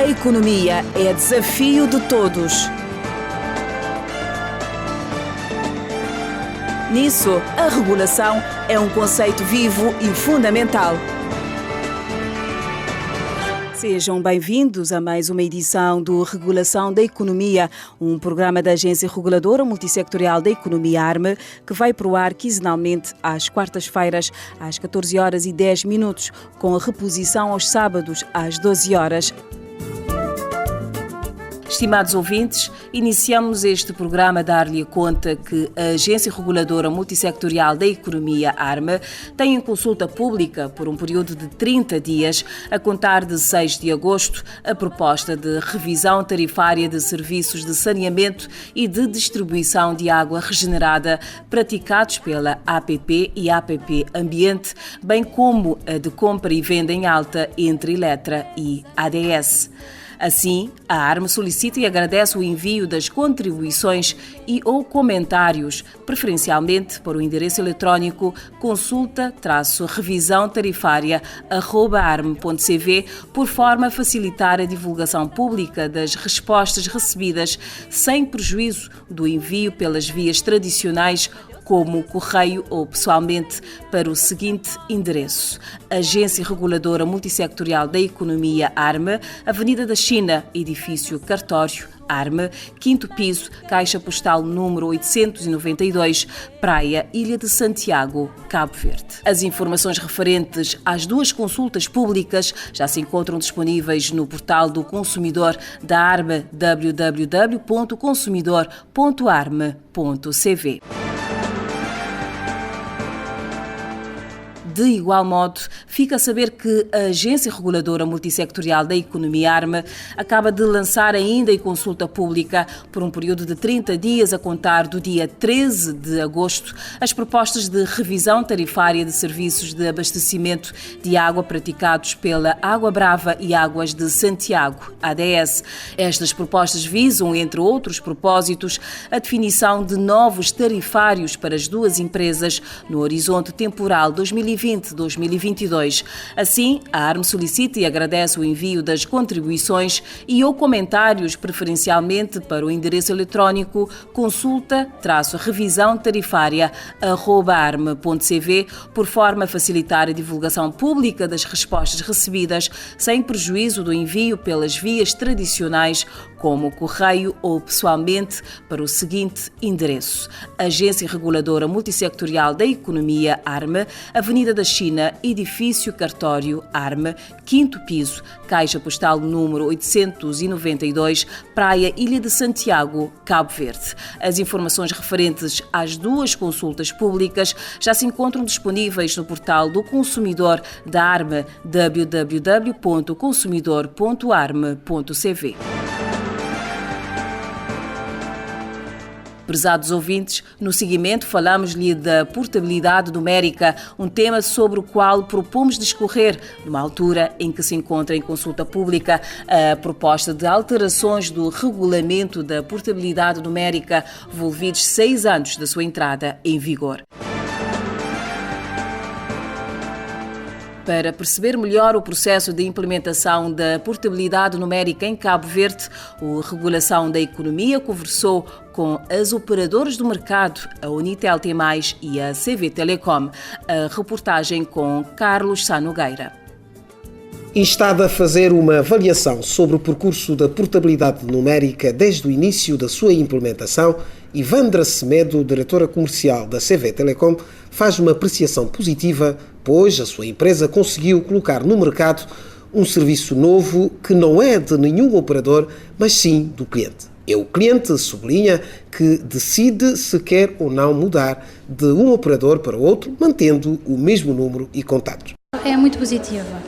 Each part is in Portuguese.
A economia é desafio de todos. Nisso, a regulação é um conceito vivo e fundamental. Sejam bem-vindos a mais uma edição do Regulação da Economia, um programa da Agência Reguladora Multissectorial da Economia, ARME, que vai pro ar quinzenalmente às quartas-feiras, às 14h10, com a reposição aos sábados, às 12h. Estimados ouvintes, iniciamos este programa a dar-lhe conta que a Agência Reguladora Multissectorial da Economia, ARME, tem em consulta pública por um período de 30 dias, a contar de 6 de agosto, a proposta de revisão tarifária de serviços de saneamento e de distribuição de água regenerada praticados pela APP e APP Ambiente, bem como a de compra e venda em alta entre Eletra e ADS. Assim, a ARME solicita e agradece o envio das contribuições e ou comentários, preferencialmente para o endereço eletrónico consulta-revisão-tarifária@arme.cv, por forma a facilitar a divulgação pública das respostas recebidas, sem prejuízo do envio pelas vias tradicionais, como correio ou pessoalmente, para o seguinte endereço: Agência Reguladora Multissectorial da Economia, ARME, Avenida da China, Edifício Cartório, ARME, 5º piso, Caixa Postal número 892, Praia, Ilha de Santiago, Cabo Verde. As informações referentes às duas consultas públicas já se encontram disponíveis no portal do consumidor da ARME, www.consumidor.arme.cv. De igual modo, fica a saber que a Agência Reguladora Multissectorial da Economia, ARME, acaba de lançar ainda em consulta pública, por um período de 30 dias a contar do dia 13 de agosto, as propostas de revisão tarifária de serviços de abastecimento de água praticados pela Água Brava e Águas de Santiago, ADS. Estas propostas visam, entre outros propósitos, a definição de novos tarifários para as duas empresas no horizonte temporal 2020-2022. Assim, a ARME solicita e agradece o envio das contribuições e ou comentários, preferencialmente para o endereço eletrónico consulta-revisão-tarifária@arme.cv, por forma a facilitar a divulgação pública das respostas recebidas, sem prejuízo do envio pelas vias tradicionais, como correio ou pessoalmente, para o seguinte endereço: Agência Reguladora Multissectorial da Economia, ARME, Avenida da China, Edifício Cartório, ARME, 5º piso, Caixa Postal número 892, Praia, Ilha de Santiago, Cabo Verde. As informações referentes às duas consultas públicas já se encontram disponíveis no portal do consumidor da ARME, www.consumidor.arme.cv. Prezados ouvintes, no seguimento falamos-lhe da portabilidade numérica, um tema sobre o qual propomos discorrer, numa altura em que se encontra em consulta pública a proposta de alterações do regulamento da portabilidade numérica, envolvidos 6 anos da sua entrada em vigor. Para perceber melhor o processo de implementação da portabilidade numérica em Cabo Verde, o Regulação da Economia conversou com as operadoras do mercado, a Unitel T+, e a CV Telecom. A reportagem com Carlos Sá Nogueira. Instada a fazer uma avaliação sobre o percurso da portabilidade numérica desde o início da sua implementação, Ivandra Semedo, diretora comercial da CV Telecom, faz uma apreciação positiva, pois a sua empresa conseguiu colocar no mercado um serviço novo que não é de nenhum operador, mas sim do cliente. E o cliente sublinha que decide se quer ou não mudar de um operador para outro, mantendo o mesmo número e contatos. É muito positiva.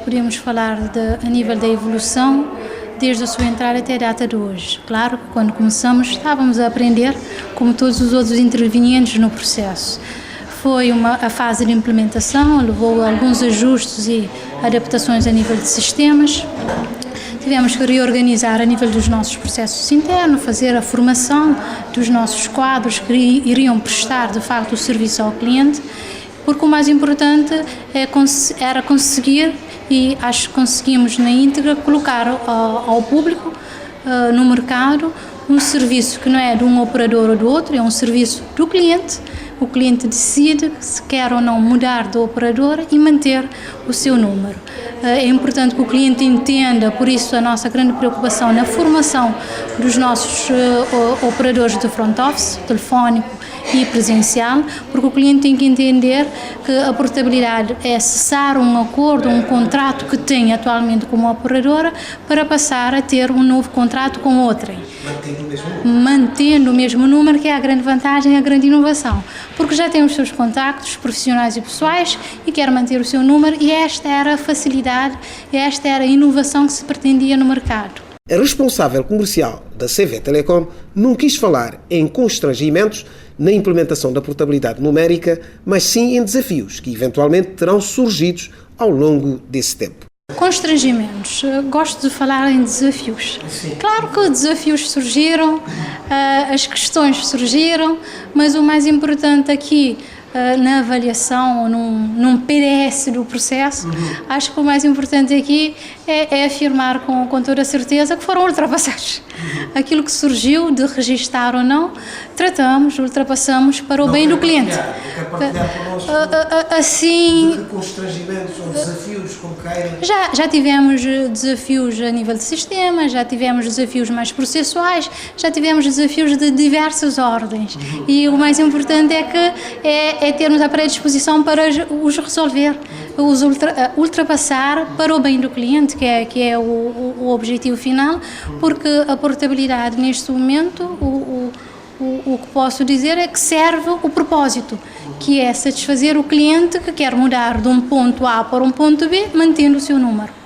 Podemos falar a nível da evolução, desde a sua entrada até a data de hoje. Claro que quando começamos estávamos a aprender, como todos os outros intervenientes no processo. Foi a fase de implementação, levou a alguns ajustes e adaptações a nível de sistemas. Tivemos que reorganizar a nível dos nossos processos internos, fazer a formação dos nossos quadros que iriam prestar, de facto, o serviço ao cliente, porque o mais importante era conseguir e acho que conseguimos na íntegra colocar ao público, no mercado, um serviço que não é de um operador ou do outro, é um serviço do cliente. O cliente decide se quer ou não mudar de operador e manter o seu número. É importante que o cliente entenda, por isso a nossa grande preocupação na formação dos nossos operadores de front office, telefónico e presencial, porque o cliente tem que entender que a portabilidade é cessar um acordo, um contrato que tem atualmente com uma operadora para passar a ter um novo contrato com outra. Mantendo o mesmo número, que é a grande vantagem e a grande inovação, porque já tem os seus contactos profissionais e pessoais e quer manter o seu número, e esta era a facilidade, esta era a inovação que se pretendia no mercado. A responsável comercial da CV Telecom não quis falar em constrangimentos na implementação da portabilidade numérica, mas sim em desafios que eventualmente terão surgido ao longo desse tempo. Constrangimentos. Gosto de falar em desafios. Sim. Claro que desafios surgiram, as questões surgiram, mas o mais importante aqui, na avaliação ou num PDS do processo, acho que o mais importante aqui é afirmar com toda a certeza que foram ultrapassados. Aquilo que surgiu de registar ou não, ultrapassamos para o bem do cliente. Assim, de constrangimentos ou desafios, como queiram. Já tivemos desafios a nível de sistema, já tivemos desafios mais processuais, já tivemos desafios de diversas ordens. E o mais importante é que é termos a predisposição para os resolver, os ultrapassar para o bem do cliente, que é o objetivo final, porque a portabilidade neste momento, o que posso dizer é que serve o propósito, que é satisfazer o cliente que quer mudar de um ponto A para um ponto B, mantendo o seu número.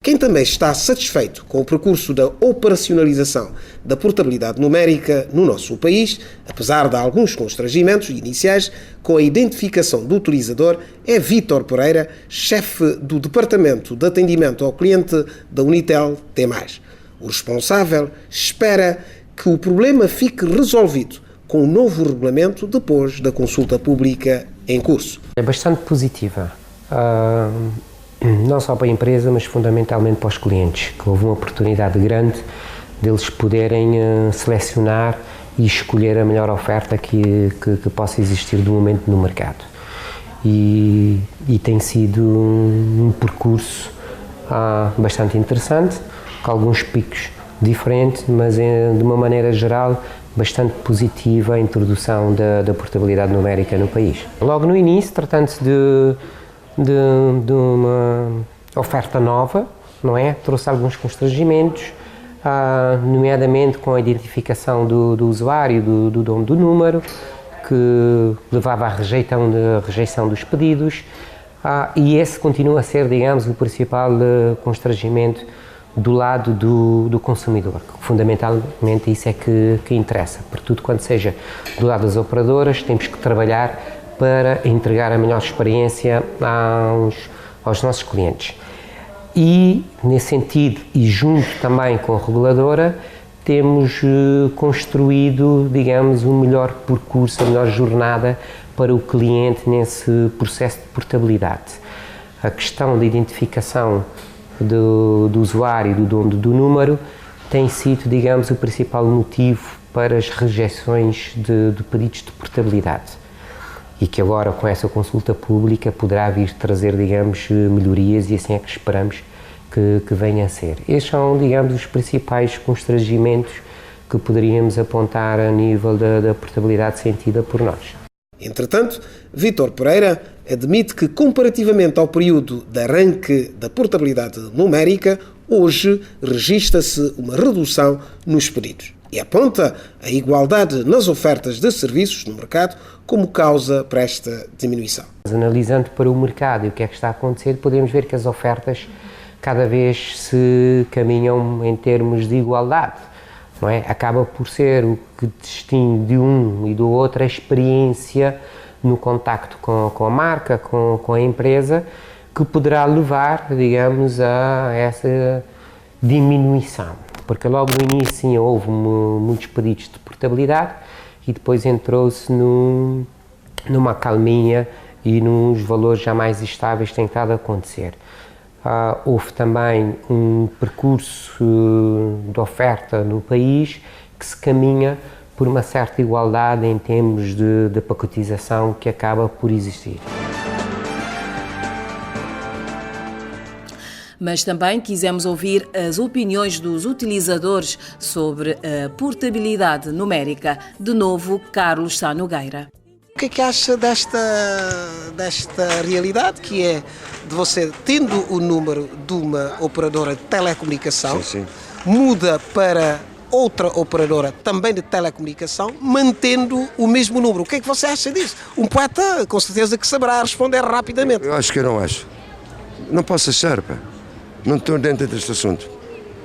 Quem também está satisfeito com o percurso da operacionalização da portabilidade numérica no nosso país, apesar de alguns constrangimentos iniciais com a identificação do utilizador, é Vítor Pereira, chefe do Departamento de Atendimento ao Cliente da Unitel T+. O responsável espera que o problema fique resolvido com o novo regulamento depois da consulta pública em curso. É bastante positiva. Não só para a empresa, mas fundamentalmente para os clientes, que houve uma oportunidade grande deles poderem selecionar e escolher a melhor oferta que possa existir do momento no mercado. E tem sido um percurso bastante interessante, com alguns picos diferentes, mas de uma maneira geral bastante positiva a introdução da portabilidade numérica no país. Logo no início, tratando-se de uma oferta nova, não é? Trouxe alguns constrangimentos, nomeadamente com a identificação do usuário, do dono do número, que levava à rejeição dos pedidos, e esse continua a ser, digamos, o principal constrangimento do lado do consumidor, que fundamentalmente isso é que interessa, porque tudo quanto seja do lado das operadoras, temos que trabalhar para entregar a melhor experiência aos nossos clientes. E, nesse sentido, e junto também com a reguladora, temos construído, digamos, um melhor percurso, a melhor jornada para o cliente nesse processo de portabilidade. A questão da identificação do usuário, do dono do número, tem sido, digamos, o principal motivo para as rejeições de pedidos de portabilidade. E que agora, com essa consulta pública, poderá vir trazer, digamos, melhorias, e assim é que esperamos que venha a ser. Estes são, digamos, os principais constrangimentos que poderíamos apontar a nível da portabilidade sentida por nós. Entretanto, Vítor Pereira admite que, comparativamente ao período de arranque da portabilidade numérica, hoje registra-se uma redução nos pedidos. E aponta a igualdade nas ofertas de serviços no mercado como causa para esta diminuição. Analisando para o mercado e o que é que está a acontecer, podemos ver que as ofertas cada vez se caminham em termos de igualdade, não é? Acaba por ser o que distingue de um e do outro a experiência no contacto com a marca, com a empresa, que poderá levar, digamos, a essa diminuição. Porque logo no início sim, houve muitos pedidos de portabilidade e depois entrou-se numa calminha e nos valores já mais estáveis tem estado a acontecer. houve também um percurso de oferta no país que se caminha por uma certa igualdade em termos de pacotização que acaba por existir. Mas também quisemos ouvir as opiniões dos utilizadores sobre a portabilidade numérica. De novo, Carlos Sá Nogueira. O que é que acha desta realidade que é de você, tendo o número de uma operadora de telecomunicação, Sim. muda para outra operadora também de telecomunicação, mantendo o mesmo número? O que é que você acha disso? Um poeta, com certeza, que saberá responder rapidamente. Eu acho que eu não acho. Não posso achar, pá. Não estou dentro deste assunto.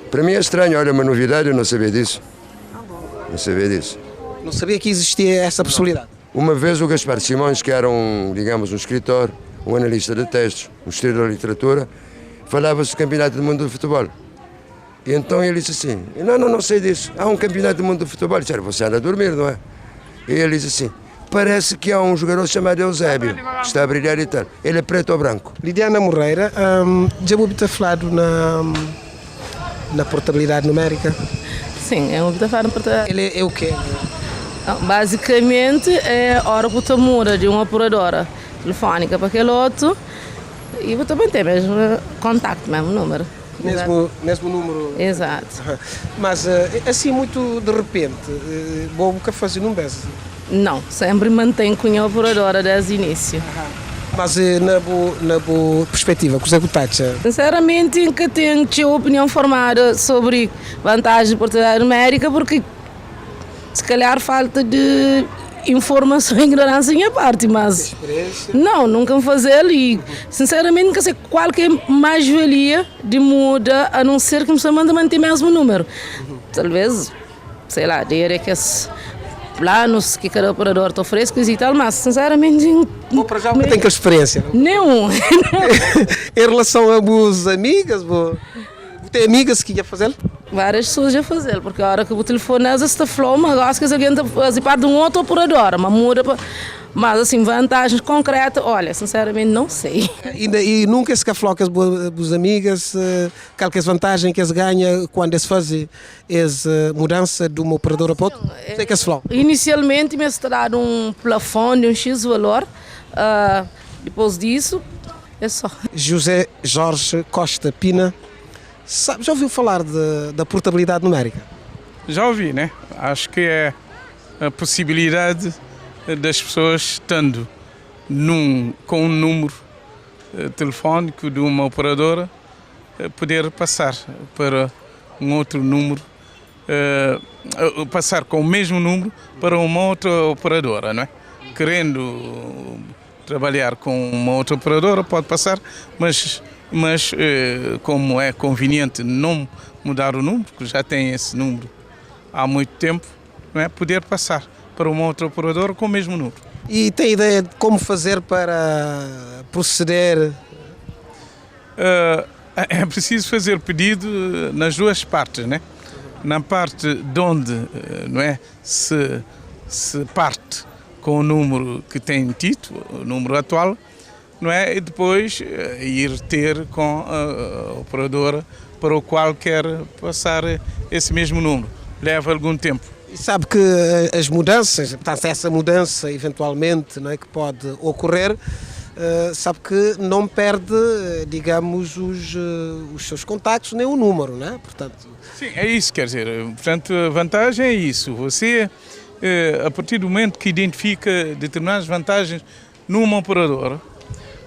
Para mim é estranho, olha, uma novidade, eu não sabia disso. Não sabia disso. Não sabia que existia essa possibilidade. Uma vez o Gaspar Simões, que era um escritor, um analista de textos, um historiador de literatura, falava-se do Campeonato do Mundo do Futebol. E então ele disse assim, não sei disso. Há um Campeonato do Mundo do Futebol. Disseram, você anda a dormir, não é? E ele disse assim, parece que há um jogador chamado Eusébio, que está a brilhar e tal. Ele é preto ou branco? Lidiana Moreira, já vou ter falado na portabilidade numérica. Sim, é uma falar na portabilidade. Ele é o quê? Basicamente é a hora que você muda de uma operadora telefónica para aquele outro e você também tem mesmo contacto, mesmo número. Mesmo número? Exato. Mas assim muito de repente, vou fazer num beijo? Não, sempre mantém com a operadora desde o início. Mas na boa perspectiva, que você acha? Sinceramente, nunca tenho a opinião formada sobre vantagens de portabilidade numérica, porque se calhar falta de informação e ignorância em minha parte, mas não, nunca me fazer e sinceramente nunca sei qual que é mais-valia de muda, a não ser que me manda manter o mesmo número. Talvez, sei lá, diria que esses planos que cada operador te oferece e tal, mas sinceramente Bom, para já nunca tenho que experiência. Nenhum. Em relação a boas amigas, tem amigas que ia fazer? Várias pessoas já fazem, porque a hora que o telefone está falando, mas gosto que alguém está parte de um outro operador, mas muda para... Mas assim, vantagens concretas, olha, sinceramente não sei. E nunca se falou com as boas amigas, qualquer vantagem que se ganha quando se faz essa mudança de uma operadora para outra? Sei que se falou. Inicialmente me instalaram um plafond de um X valor, depois disso é só. José Jorge Costa Pina, já ouviu falar da portabilidade numérica? Já ouvi, né? Acho que é a possibilidade das pessoas estando com um número telefónico de uma operadora poder passar para um outro número, passar com o mesmo número para uma outra operadora, não é? Querendo trabalhar com uma outra operadora pode passar, mas como é conveniente não mudar o número, porque já tem esse número há muito tempo, não é? Poder passar para uma outra operadora com o mesmo número. E tem ideia de como fazer para proceder? É preciso fazer pedido nas duas partes, né? Na parte de onde, não é, se parte com o número que tem título, o número atual, não é? E depois ir ter com a operadora para o qual quer passar esse mesmo número. Leva algum tempo. E sabe que as mudanças, portanto, essa mudança eventualmente, não é, que pode ocorrer, sabe que não perde, digamos, os seus contactos nem o número, não é? Portanto... Sim, é isso, quer dizer, portanto, a vantagem é isso. Você, a partir do momento que identifica determinadas vantagens numa operadora,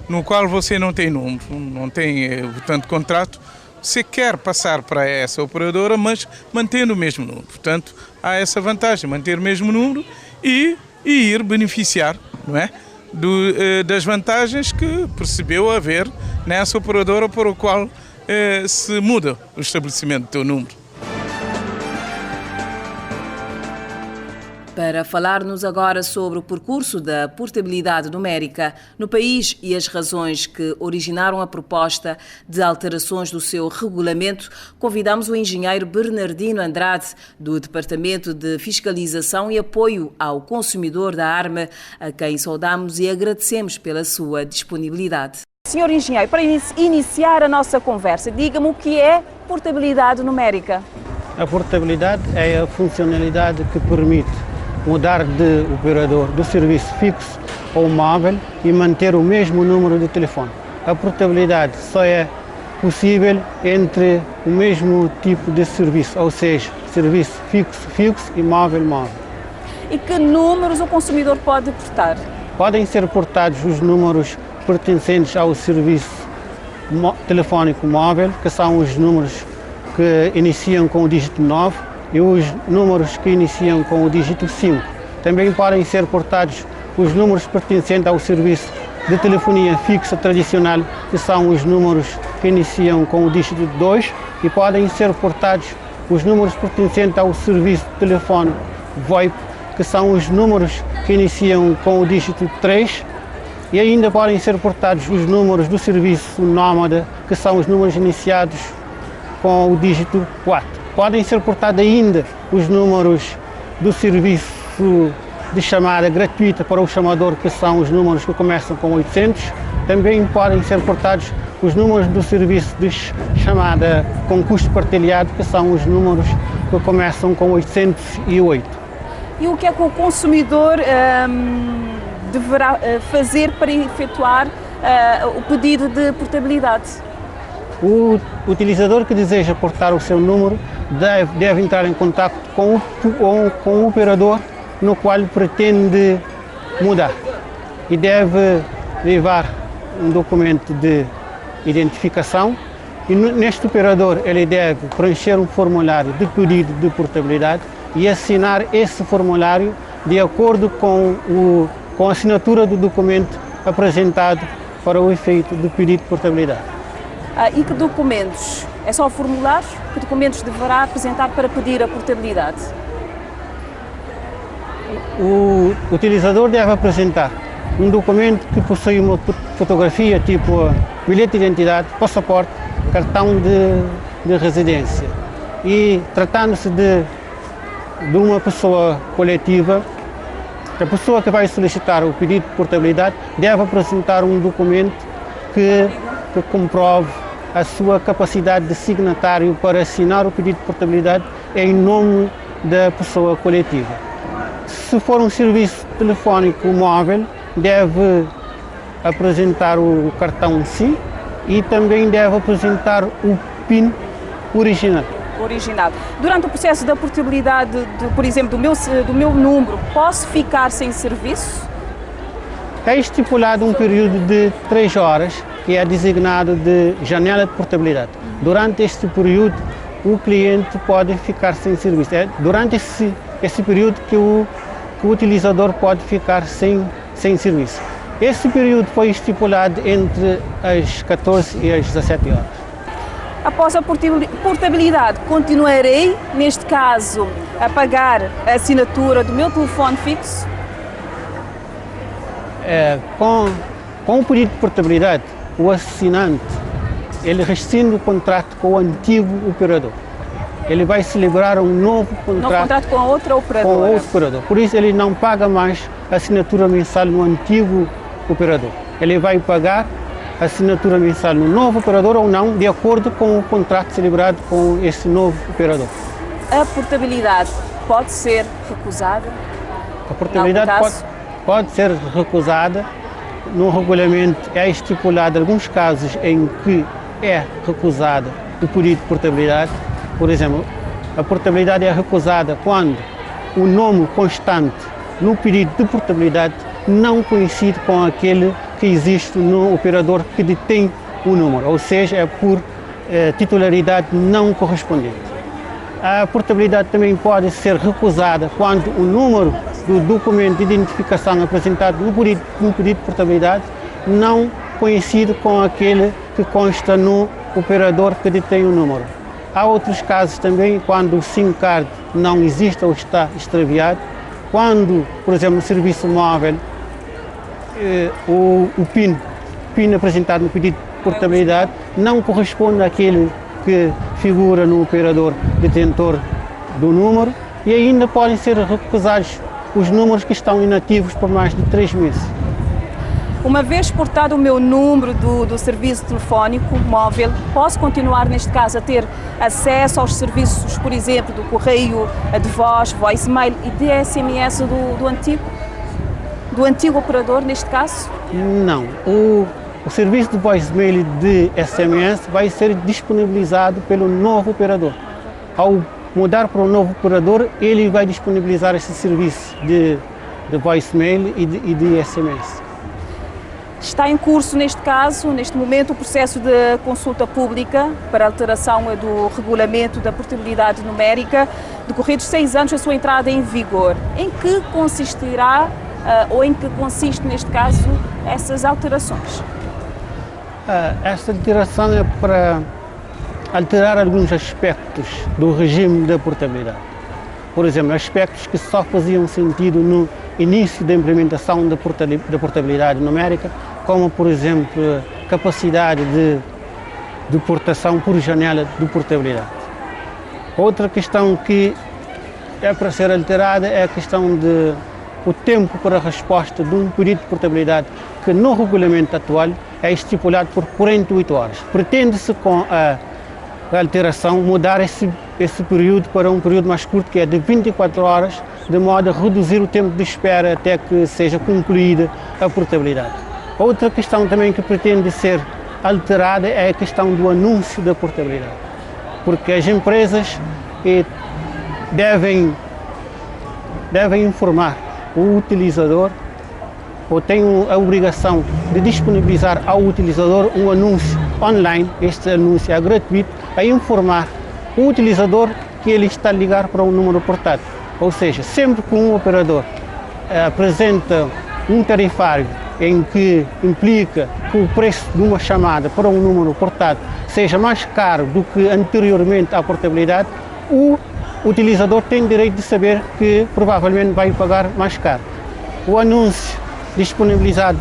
no qual você não tem número, não tem, portanto, contrato, você quer passar para essa operadora, mas mantendo o mesmo número. Portanto, há essa vantagem, manter o mesmo número e ir beneficiar, não é? Das vantagens que percebeu haver nessa operadora para o qual se muda o estabelecimento do teu número. Para falar-nos agora sobre o percurso da portabilidade numérica no país e as razões que originaram a proposta de alterações do seu regulamento, convidamos o engenheiro Bernardino Andrade, do Departamento de Fiscalização e Apoio ao Consumidor da ARME, a quem saudamos e agradecemos pela sua disponibilidade. Senhor Engenheiro, para iniciar a nossa conversa, diga-me o que é portabilidade numérica. A portabilidade é a funcionalidade que permite mudar de operador do serviço fixo ou móvel e manter o mesmo número de telefone. A portabilidade só é possível entre o mesmo tipo de serviço, ou seja, serviço fixo e móvel. E que números o consumidor pode portar? Podem ser portados os números pertencentes ao serviço telefónico móvel, que são os números que iniciam com o dígito 9 e os números que iniciam com o dígito 5. Também podem ser portados os números pertencentes ao serviço de telefonia fixa tradicional, que são os números que iniciam com o dígito 2, e podem ser portados os números pertencentes ao serviço de telefone VoIP, que são os números que iniciam com o dígito 3, e ainda podem ser portados os números do serviço nómada, que são os números iniciados com o dígito 4. Podem ser portados ainda os números do serviço de chamada gratuita para o chamador, que são os números que começam com 800. Também podem ser portados os números do serviço de chamada com custo partilhado, que são os números que começam com 808. E o que é que o consumidor deverá fazer para efetuar o pedido de portabilidade? O utilizador que deseja portar o seu número deve entrar em contato com o operador no qual pretende mudar e deve levar um documento de identificação, e neste operador ele deve preencher um formulário de pedido de portabilidade e assinar esse formulário de acordo com a assinatura do documento apresentado para o efeito do pedido de portabilidade. E que documentos? É só o formulário? Que documentos deverá apresentar para pedir a portabilidade? O utilizador deve apresentar um documento que possui uma fotografia, tipo bilhete de identidade, passaporte, cartão de residência. E tratando-se de uma pessoa coletiva, a pessoa que vai solicitar o pedido de portabilidade deve apresentar um documento que comprove a sua capacidade de signatário para assinar o pedido de portabilidade em nome da pessoa coletiva. Se for um serviço telefónico móvel, deve apresentar o cartão SIM e também deve apresentar o PIN original. Durante o processo da portabilidade, por exemplo, do meu número, posso ficar sem serviço? É estipulado um período de 3 horas, que é designado de janela de portabilidade. Durante este período, o cliente pode ficar sem serviço. É durante esse período que o utilizador pode ficar sem serviço. Esse período foi estipulado entre as 14 e as 17 horas. Após a portabilidade, continuarei, neste caso, a pagar a assinatura do meu telefone fixo? Com o pedido de portabilidade, o assinante ele rescinde o contrato com o antigo operador. Ele vai celebrar um novo contrato com outra operadora. Com outro operador. Por isso, ele não paga mais a assinatura mensal no antigo operador. Ele vai pagar a assinatura mensal no novo operador ou não, de acordo com o contrato celebrado com esse novo operador. A portabilidade pode ser recusada? A portabilidade pode ser recusada. No regulamento é estipulado alguns casos em que é recusada o pedido de portabilidade. Por exemplo, a portabilidade é recusada quando o nome constante no pedido de portabilidade não coincide com aquele que existe no operador que detém o número, ou seja, é por titularidade não correspondente. A portabilidade também pode ser recusada quando o número do documento de identificação apresentado no pedido de portabilidade não coincide com aquele que consta no operador que detém o número. Há outros casos também quando o SIM card não existe ou está extraviado, quando, por exemplo, no serviço móvel, o PIN apresentado no pedido de portabilidade não corresponde àquele que figura no operador detentor do número, e ainda podem ser recusados os números que estão inativos por mais de 3 meses. Uma vez exportado o meu número do serviço telefónico móvel, posso continuar, neste caso, a ter acesso aos serviços, por exemplo, do correio de voz, voicemail e de SMS do antigo operador, neste caso? Não. O serviço de voicemail e de SMS vai ser disponibilizado pelo novo operador. Ao mudar para o novo operador, ele vai disponibilizar esse serviço de voicemail e de SMS. Está em curso, neste caso, neste momento, o processo de consulta pública para alteração do regulamento da portabilidade numérica, decorridos 6 anos da sua entrada em vigor. Em que consistirá, ou em que consiste, neste caso, essas alterações? Esta alteração é para alterar alguns aspectos do regime da portabilidade. Por exemplo, aspectos que só faziam sentido no início da implementação da portabilidade numérica, como, por exemplo, capacidade de portação por janela de portabilidade. Outra questão que é para ser alterada é a questão de o tempo para a resposta de um pedido de portabilidade, que no regulamento atual é estipulado por 48 horas. Pretende-se, com a alteração, mudar esse período para um período mais curto, que é de 24 horas, de modo a reduzir o tempo de espera até que seja concluída a portabilidade. Outra questão também que pretende ser alterada é a questão do anúncio da portabilidade, porque as empresas devem informar o utilizador, ou têm a obrigação de disponibilizar ao utilizador um anúncio online. Este anúncio é gratuito, a informar o utilizador que ele está a ligar para um número portátil. Ou seja, sempre que um operador apresenta um tarifário em que implica que o preço de uma chamada para um número portátil seja mais caro do que anteriormente à portabilidade, o utilizador tem direito de saber que provavelmente vai pagar mais caro. O anúncio disponibilizado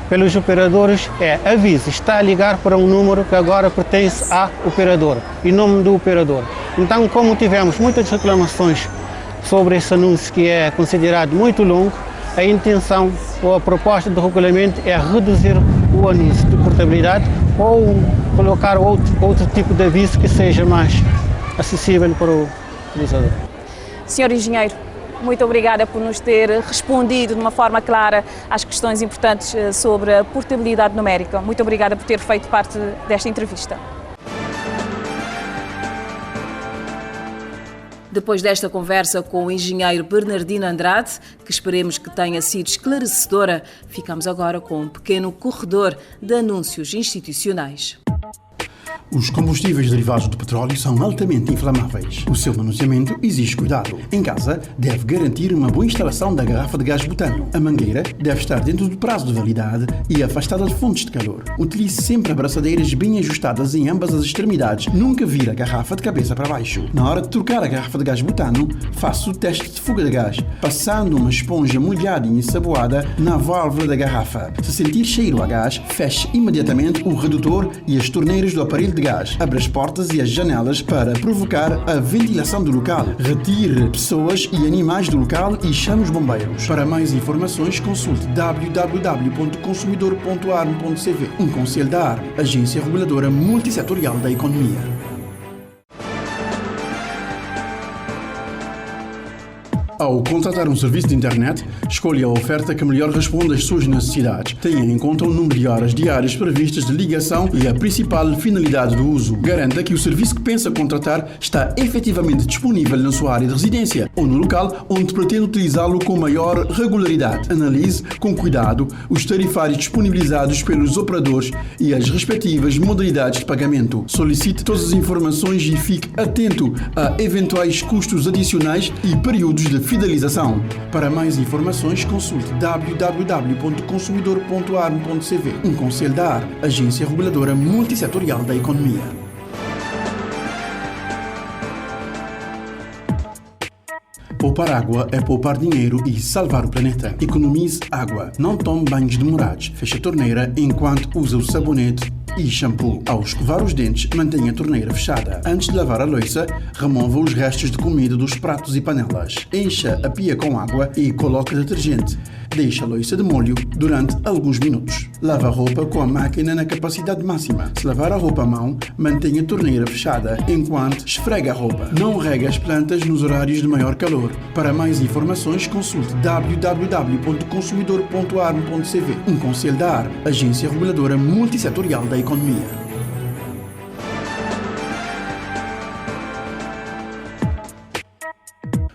pelos operadores é: aviso, está a ligar para um número que agora pertence à operadora, em nome do operador. Então, como tivemos muitas reclamações sobre esse anúncio, que é considerado muito longo, a intenção ou a proposta do regulamento é reduzir o anúncio de portabilidade ou colocar outro tipo de aviso que seja mais acessível para o utilizador. Senhor Engenheiro, muito obrigada por nos ter respondido de uma forma clara às questões importantes sobre a portabilidade numérica. Muito obrigada por ter feito parte desta entrevista. Depois desta conversa com o engenheiro Bernardino Andrade, que esperemos que tenha sido esclarecedora, ficamos agora com um pequeno corredor de anúncios institucionais. Os combustíveis derivados do petróleo são altamente inflamáveis. O seu manuseamento exige cuidado. Em casa, deve garantir uma boa instalação da garrafa de gás butano. A mangueira deve estar dentro do prazo de validade e afastada de fontes de calor. Utilize sempre abraçadeiras bem ajustadas em ambas as extremidades. Nunca vire a garrafa de cabeça para baixo. Na hora de trocar a garrafa de gás butano, faça o teste de fuga de gás, passando uma esponja molhada e ensaboada na válvula da garrafa. Se sentir cheiro a gás, feche imediatamente o redutor e as torneiras do aparelho de gás. Abra as portas e as janelas para provocar a ventilação do local. Retire pessoas e animais do local e chame os bombeiros. Para mais informações, consulte www.consumidor.arm.cv. Um conselho da ARM, Agência Reguladora Multissetorial da Economia. Ao contratar um serviço de internet, escolha a oferta que melhor responde às suas necessidades. Tenha em conta o número de horas diárias previstas de ligação e a principal finalidade do uso. Garanta que o serviço que pensa contratar está efetivamente disponível na sua área de residência ou no local onde pretende utilizá-lo com maior regularidade. Analise com cuidado os tarifários disponibilizados pelos operadores e as respectivas modalidades de pagamento. Solicite todas as informações e fique atento a eventuais custos adicionais e períodos de fidelização. Para mais informações, consulte www.consumidor.arm.cv. Um conselho da ARM, Agência Reguladora Multissetorial da Economia. Poupar água é poupar dinheiro e salvar o planeta. Economize água. Não tome banhos demorados. Feche a torneira enquanto usa o sabonete e shampoo. Ao escovar os dentes, mantenha a torneira fechada. Antes de lavar a louça, remova os restos de comida dos pratos e panelas. Encha a pia com água e coloque detergente. Deixe a louça de molho durante alguns minutos. Lava a roupa com a máquina na capacidade máxima. Se lavar a roupa à mão, mantenha a torneira fechada enquanto esfrega a roupa. Não regue as plantas nos horários de maior calor. Para mais informações, consulte www.consumidor.arm.cv. Um conselho da AR, Agência Reguladora Multissetorial da Economia.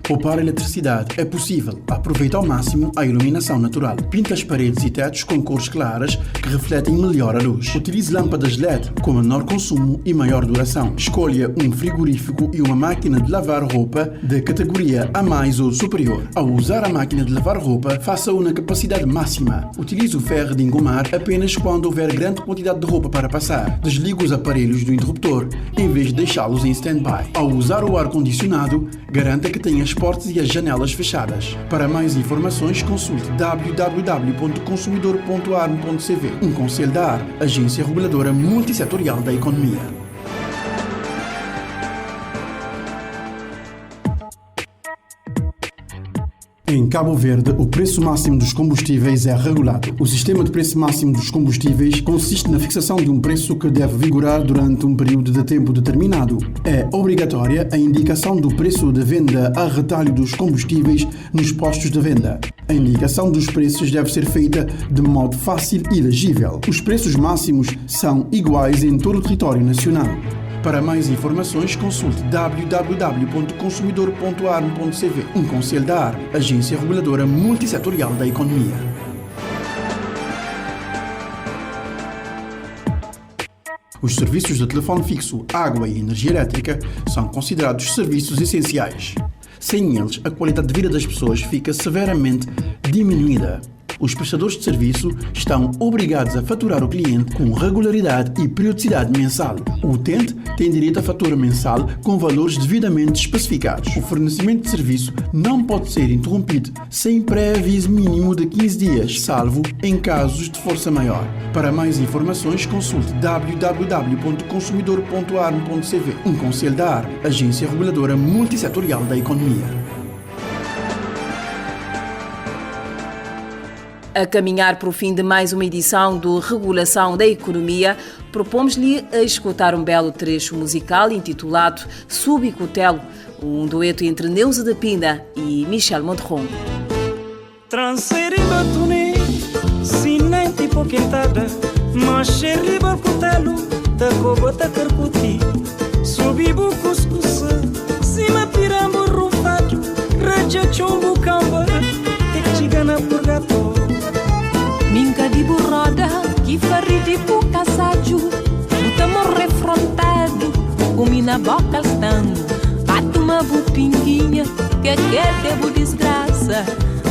Poupar eletricidade é possível. Aproveite ao máximo a iluminação natural. Pinta as paredes e tetos com cores claras que refletem melhor a luz. Utilize lâmpadas LED com menor consumo e maior duração. Escolha um frigorífico e uma máquina de lavar roupa de categoria A+ ou superior. Ao usar a máquina de lavar roupa, faça-o na capacidade máxima. Utilize o ferro de engomar apenas quando houver grande quantidade de roupa para passar. Desligue os aparelhos do interruptor em vez de deixá-los em stand-by. Ao usar o ar-condicionado, garanta que tenha as portas e as janelas fechadas. Para mais informações, consulte www.consumidor.arm.cv. Um conselho da AR, Agência Reguladora Multissetorial da Economia. Em Cabo Verde, o preço máximo dos combustíveis é regulado. O sistema de preço máximo dos combustíveis consiste na fixação de um preço que deve vigorar durante um período de tempo determinado. É obrigatória a indicação do preço de venda a retalho dos combustíveis nos postos de venda. A indicação dos preços deve ser feita de modo fácil e legível. Os preços máximos são iguais em todo o território nacional. Para mais informações, consulte www.consumidor.arm.cv. Um conselho da AR, Agência Reguladora Multissetorial da Economia. Os serviços de telefone fixo, água e energia elétrica são considerados serviços essenciais. Sem eles, a qualidade de vida das pessoas fica severamente diminuída. Os prestadores de serviço estão obrigados a faturar o cliente com regularidade e periodicidade mensal. O utente tem direito a fatura mensal com valores devidamente especificados. O fornecimento de serviço não pode ser interrompido sem pré-aviso mínimo de 15 dias, salvo em casos de força maior. Para mais informações, consulte www.consumidor.arm.cv. Um conselho da AR, Agência Reguladora Multissetorial da Economia. A caminhar para o fim de mais uma edição do Regulação da Economia, propomos-lhe a escutar um belo trecho musical intitulado Subicutelo, um dueto entre Neuza da Pinda e Michel Mondron. Transeri batune, sinente poquentada, mancher liber cutelo, da cobota carcuti, subibu cuscusa, cima pirambo rufado, raja chumbo camba, ticigana purgatório. Minca di burroda, que farri por cassaggio, puta morre frontado, comi na boca alstando, bate uma bupinguinha, que devo desgraça,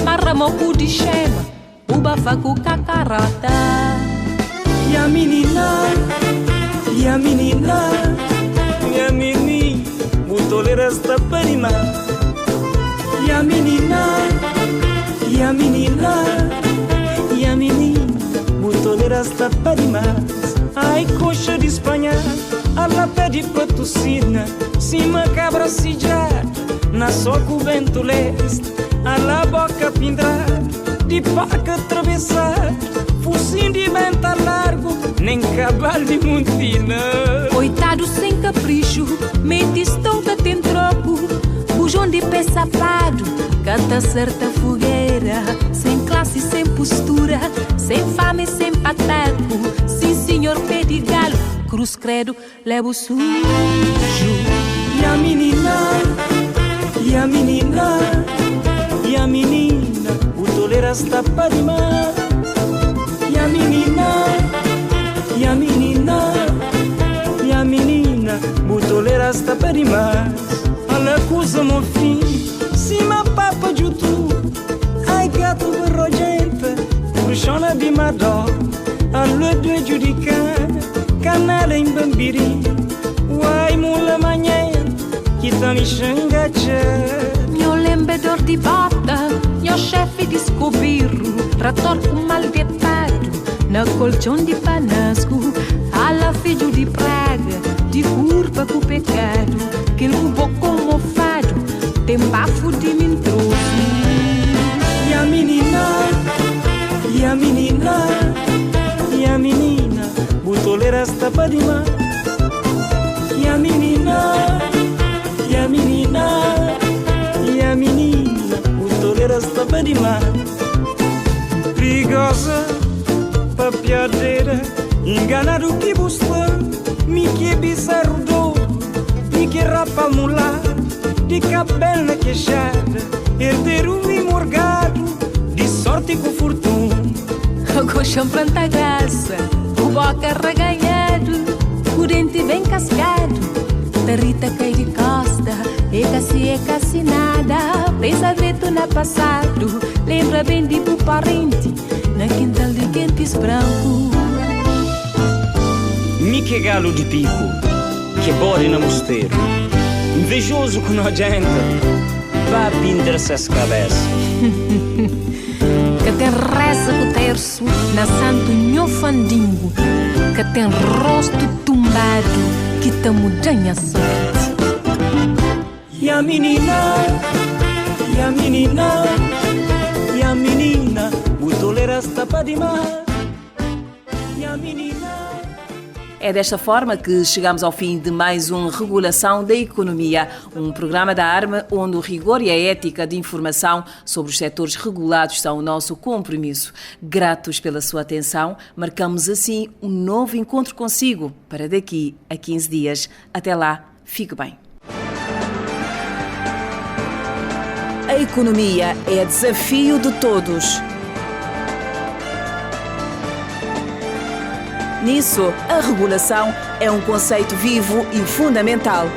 marramo cu de chema, uba facu cacarota. E a menina, butolera esta parima. E a menina, butoleira está para demais. Ai, coxa de Espanha, ela pede patrocina. Cima cabra cidade, na soco vento leste. A boca pindrar, de paca atravessar. Focinho de vento largo, nem cavalo de montina. Coitado sem capricho, mente estonca tem troco. Bujão de pé sapado, canta certa fogueira. Sem classe, sem postura, sem fama e sem pateco. Sim, senhor, pé de galo, cruz credo, levo sujo. E a menina, o toleira está para demais. E a menina, o toleira está para demais. Ela acusa meu fim, cima papa de tudo. Ai gato berrogenta, puxona de madó. A lua do judicar, canela em bambiri. Uai mula manhã, que tá me xangacha. Meu lembedor de bota, meu chefe de escobirro, trator com mal deitado, na colchão de panasco. Alla filho de praga, de curva com pecado, que ele roubou com mofado, tem bafo de mentroso. E a menina, e a menina, e a menina, botoleira está para demais. E a menina, e a menina, e a menina, botoleira está para demais. Perigosa, papiadeira, enganado que busca, me que bizarro do, me que rapa mular, de cabelo na queixada, herdeiro me morgado, de sorte com fortuna. O colchão planta graça, o boca reganhado, o dente bem cascado, da Rita cai de costa, é casi nada, pensa ver tu na passado, lembra bem de pro parente, na quintal de quentes branco. Mi che galo di pico, che bode na mosteiro, invejoso com a gente, vai pintar-se as cabeças. Que tem reza com o terço, na santo nhofandingo, que tem rosto tumbado, que te mudanha sorte. E a menina, e a menina, e a menina, botoleira está para demais. E a menina. É desta forma que chegamos ao fim de mais um Regulação da Economia, um programa da ARME onde o rigor e a ética de informação sobre os setores regulados são o nosso compromisso. Gratos pela sua atenção, marcamos assim um novo encontro consigo para daqui a 15 dias. Até lá, fique bem. A economia é desafio de todos. Nisso, a regulação é um conceito vivo e fundamental.